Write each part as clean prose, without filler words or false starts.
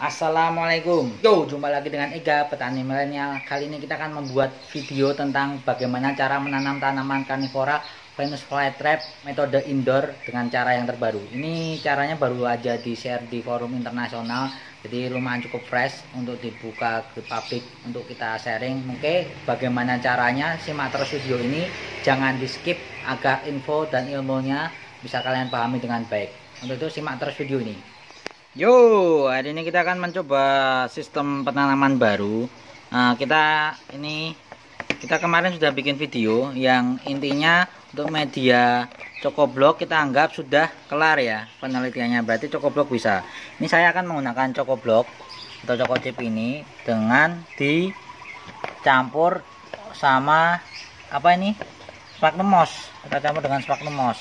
Assalamualaikum. Yo, jumpa lagi dengan Ega, petani milenial. Kali ini kita akan membuat video tentang bagaimana cara menanam tanaman karnivora Venus flytrap metode indoor dengan cara yang terbaru. Ini caranya baru aja di share di forum internasional, jadi lumayan cukup fresh untuk dibuka ke publik untuk kita sharing. Oke, bagaimana caranya? Simak terus video ini, jangan di skip agar info dan ilmunya bisa kalian pahami dengan baik. Untuk itu simak terus video ini. Yo, hari ini kita akan mencoba sistem penanaman baru. Nah, kita kemarin sudah bikin video yang intinya untuk media Cocoblok kita anggap sudah kelar ya penelitiannya. Berarti Cocoblok bisa. Ini saya akan menggunakan Cocoblok atau Cocochip ini dengan dicampur sama apa ini? Sphagnum moss. Kita campur dengan Sphagnum moss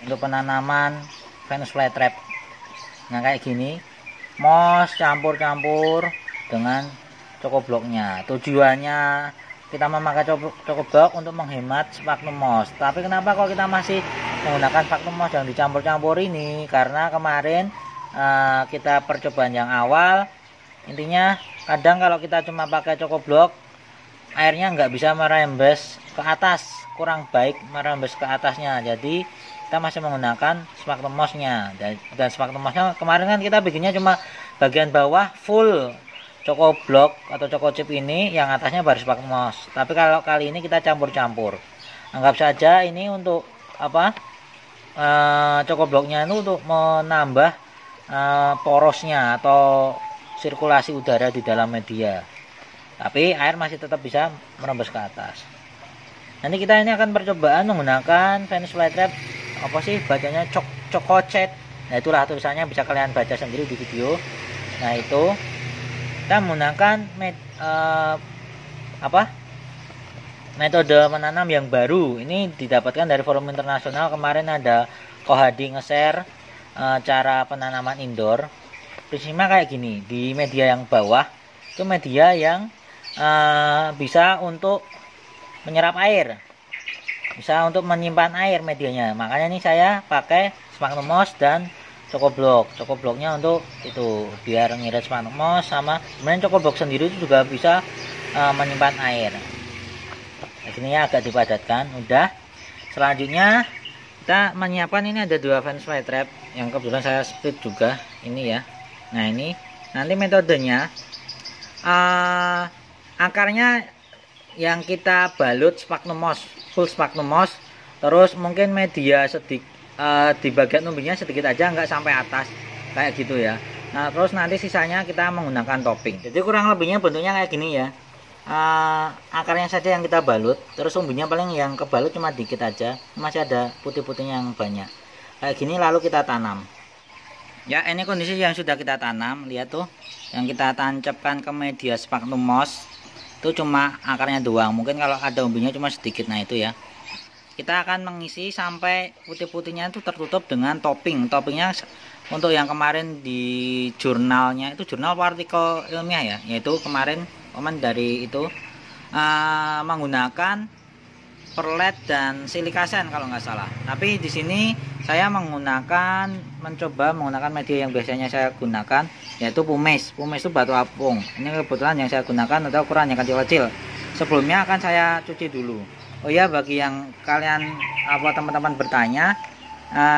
untuk penanaman Venus flytrap. Nah, kayak gini, moss campur-campur dengan Cocobloknya. Tujuannya kita memakai Cocoblok untuk menghemat Sphagnum moss. Tapi kenapa kalau kita masih menggunakan Sphagnum moss yang dicampur-campur ini? Karena kemarin kita percobaan yang awal, intinya kadang kalau kita cuma pakai Cocoblok, airnya nggak bisa merembes ke atas, kurang baik merembes ke atasnya. Jadi kita masih menggunakan Sphagnum moss-nya, dan Sphagnum moss-nya kemarin kan kita bikinnya cuma bagian bawah full Cocoblok atau Cocochip ini, yang atasnya baru Sphagnum moss. Tapi kalau kali ini kita campur-campur. Anggap saja ini untuk apa? Cocobloknya itu untuk menambah porosnya atau sirkulasi udara di dalam media. Tapi air masih tetap bisa merembes ke atas. Nanti kita ini akan percobaan menggunakan Venus flytrap, apa sih bacanya, Cocochip. Nah, itulah tulisannya, bisa kalian baca sendiri di video. Nah, itu kita menggunakan metode menanam yang baru. Ini didapatkan dari forum internasional. Kemarin ada Kohadi nge-share cara penanaman indoor. Prinsipnya kayak gini, di media yang bawah itu media yang bisa untuk menyerap air, bisa untuk menyimpan air medianya. Makanya ini saya pakai Sphagnum moss dan Cocoblok. Cocobloknya untuk itu biar ngirit Sphagnum moss, sama kemudian Cocoblok sendiri itu juga bisa menyimpan air. Nah, sini ya agak dipadatkan. Udah. Selanjutnya kita menyiapkan, ini ada dua Venus flytrap yang kebetulan saya split juga ini ya. Nah, ini nanti metodenya akarnya yang kita balut Sphagnum moss, full Sphagnum moss, terus mungkin media sedikit di bagian umbinya sedikit aja, nggak sampai atas kayak gitu ya. Nah, terus nanti sisanya kita menggunakan topping. Jadi kurang lebihnya bentuknya kayak gini ya. Akarnya saja yang kita balut, terus umbinya paling yang kebalut cuma dikit aja, masih ada putih-putihnya yang banyak kayak gini. Lalu kita tanam ya. Ini kondisi yang sudah kita tanam, lihat tuh, yang kita tancapkan ke media Sphagnum moss itu cuma akarnya doang, mungkin kalau ada umbinya cuma sedikit. Nah, itu ya, kita akan mengisi sampai putih-putihnya itu tertutup dengan topping. Toppingnya untuk yang kemarin di jurnalnya, itu jurnal partikel ilmiah ya, yaitu kemarin komen dari itu menggunakan perlet dan silikasen kalau nggak salah. Tapi di sini saya mencoba menggunakan media yang biasanya saya gunakan, yaitu pumice. Pumice itu batu apung. Ini kebetulan yang saya gunakan atau ukurannya kecil-kecil. Sebelumnya akan saya cuci dulu. Oh ya, bagi yang kalian teman-teman bertanya,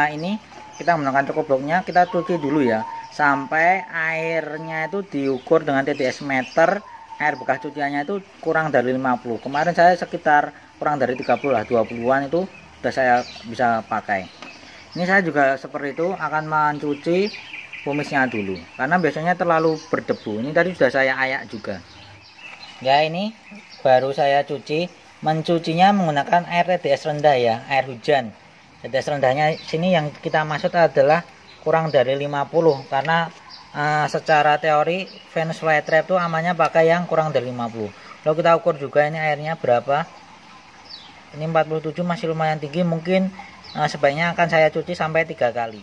ini kita menggunakan Cocobloknya, kita cuci dulu ya, sampai airnya itu diukur dengan TDS meter. Air bekas cuciannya itu kurang dari 50. Kemarin saya sekitar kurang dari 30 lah, 20-an itu sudah saya bisa pakai. Ini saya juga seperti itu, akan mencuci pumisnya dulu karena biasanya terlalu berdebu. Ini tadi sudah saya ayak juga ya. Ini baru saya cuci. Mencucinya menggunakan air TDS rendah ya, air hujan. TDS rendahnya sini yang kita maksud adalah kurang dari 50, karena secara teori Venus flytrap itu amannya pakai yang kurang dari 50. Lalu kita ukur juga ini airnya berapa. Ini 47, masih lumayan tinggi, mungkin sebaiknya akan saya cuci sampai 3 kali.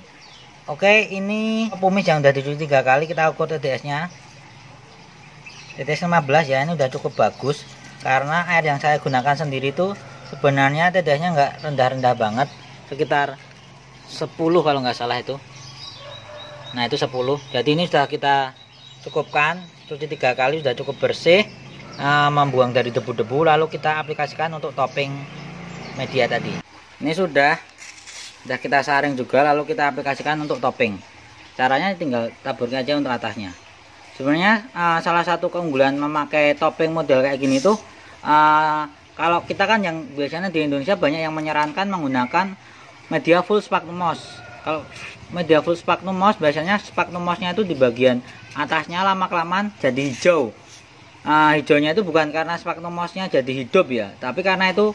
Oke, ini pumice yang udah dicuci 3 kali, kita ukur TDS-nya. TDS 15 ya, ini udah cukup bagus. Karena air yang saya gunakan sendiri itu sebenarnya TDS-nya nggak rendah-rendah banget, sekitar 10 kalau nggak salah itu. Nah, itu 10. Jadi ini sudah kita cukupkan, cuci 3 kali sudah cukup bersih, membuang dari debu-debu. Lalu kita aplikasikan untuk topping media tadi. Ini sudah kita saring juga, lalu kita aplikasikan untuk topping. Caranya tinggal taburkan aja untuk atasnya. Sebenarnya salah satu keunggulan memakai topping model kayak gini tuh, kalau kita kan yang biasanya di Indonesia banyak yang menyarankan menggunakan media full sphagnum moss. Kalau media full sphagnum moss, biasanya sphagnum mossnya itu di bagian atasnya lama-kelamaan jadi hijau. Hijaunya itu bukan karena sphagnum mossnya jadi hidup ya, tapi karena itu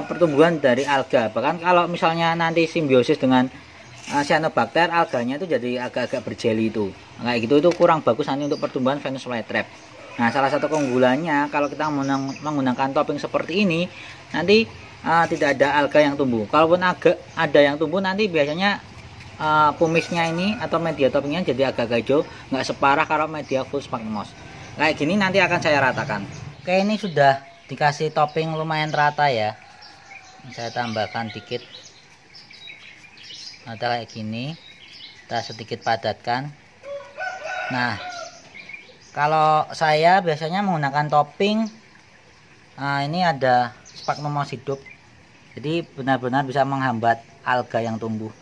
pertumbuhan dari alga. Bahkan kalau misalnya nanti simbiosis dengan cyanobacter, alganya itu jadi agak-agak berjeli itu. Kayak gitu itu kurang bagus nanti untuk pertumbuhan Venus flytrap. Nah, salah satu keunggulannya kalau kita menggunakan topping seperti ini, nanti tidak ada alga yang tumbuh. Kalaupun ada yang tumbuh, nanti biasanya kumisnya ini atau media toppingnya jadi agak hijau, nggak separah kalau media full sphagnum moss. Kayak gini nanti akan saya ratakan. Oke, ini sudah dikasih topping lumayan rata ya. Saya tambahkan dikit. Nah, kayak gini, kita sedikit padatkan. Nah, kalau saya biasanya menggunakan topping, ini ada sphagnum moss hidup, jadi benar-benar bisa menghambat alga yang tumbuh.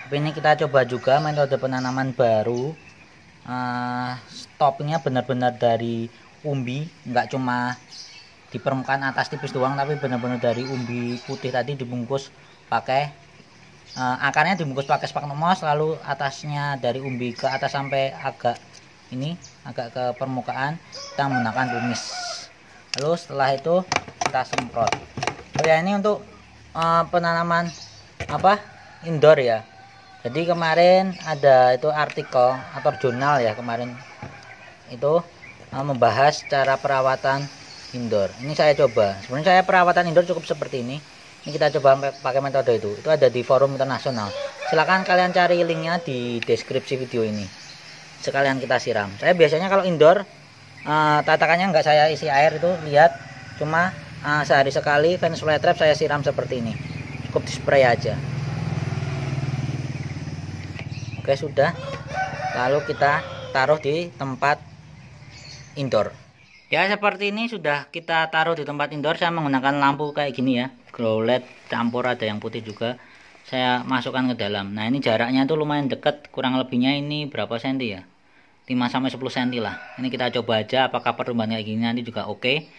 Tapi ini kita coba juga metode penanaman baru. Toppingnya benar-benar dari umbi, nggak cuma di permukaan atas tipis doang, tapi benar-benar dari umbi putih tadi dibungkus pakai akarnya dibungkus pakai sphagnum moss, lalu atasnya dari umbi ke atas sampai agak ke permukaan kita menggunakan tumis. Lalu setelah itu kita semprot. Oh ya, ini untuk penanaman indoor ya. Jadi kemarin ada itu artikel atau jurnal ya, kemarin itu membahas cara perawatan indoor. Ini saya coba. Sebenarnya saya perawatan indoor cukup seperti ini. Ini kita coba pakai metode itu. Itu ada di forum internasional. Silahkan kalian cari linknya di deskripsi video ini. Sekalian kita siram. Saya biasanya kalau indoor tatakannya nggak saya isi air, itu lihat, cuma sehari sekali Venus flytrap saya siram seperti ini. Cukup di spray aja. Oke, sudah. Lalu kita taruh di tempat indoor. Ya, seperti ini sudah kita taruh di tempat indoor. Saya menggunakan lampu kayak gini ya, grow LED campur, ada yang putih juga. Saya masukkan ke dalam. Nah, ini jaraknya itu lumayan dekat, kurang lebihnya ini berapa senti ya, 5-10 cm lah. Ini kita coba aja apakah pertumbuhan kayak gini nanti juga oke.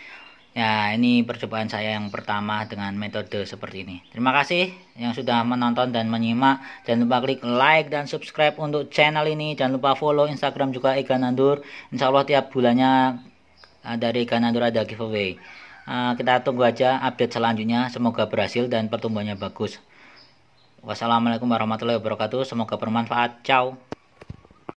Ya, ini percobaan saya yang pertama dengan metode seperti ini. Terima kasih yang sudah menonton dan menyimak. Jangan lupa klik like dan subscribe untuk channel ini. Jangan lupa follow Instagram juga Ega Nandur. Insya Allah tiap bulannya dari Ega Nandur ada giveaway. Kita tunggu aja update selanjutnya. Semoga berhasil dan pertumbuhannya bagus. Wassalamualaikum warahmatullahi wabarakatuh. Semoga bermanfaat. Ciao.